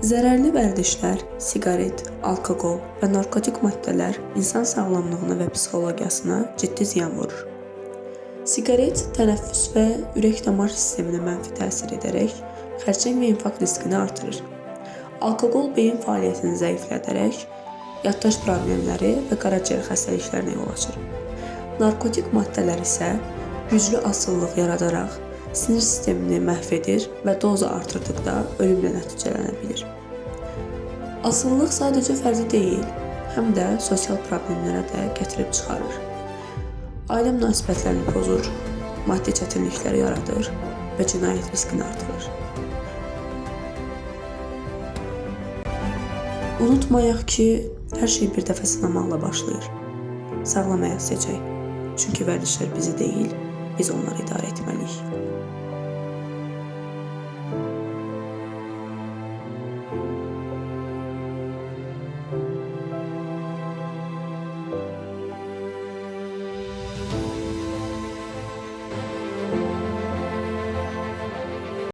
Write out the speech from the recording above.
Zərərli vərdişlər, siqaret, alkoqol və narkotik maddələr insan sağlamlığına və psixologiyasına ciddi ziyan vurur. Siqaret tənəffüs və ürək-damar sisteminə mənfi təsir edərək xərçəng və infarkt riskini artırır. Alkoqol beyin fəaliyyətini zəiflədərək yaddaş problemləri və qaraciyər xəstəliklərinə yol açır. Narkotik maddələr isə güclü asıllıq yaradaraq sinir sistemini məhv edir və dozu artırdıqda ölümlə nəticələnə bilir. Asıllıq sadəcə fərdi deyil, həm də sosial problemlərə də gətirib çıxarır. Ailə münasibətlərini pozur, maddi çətinliklər yaradır və cinayət riskini artırır. Unutmayaq ki, hər şey bir dəfə sınamaqla başlayır. Sağlam həyat seçək. Çünki vərdişlər bizi deyil, biz onları idarə etməliyik.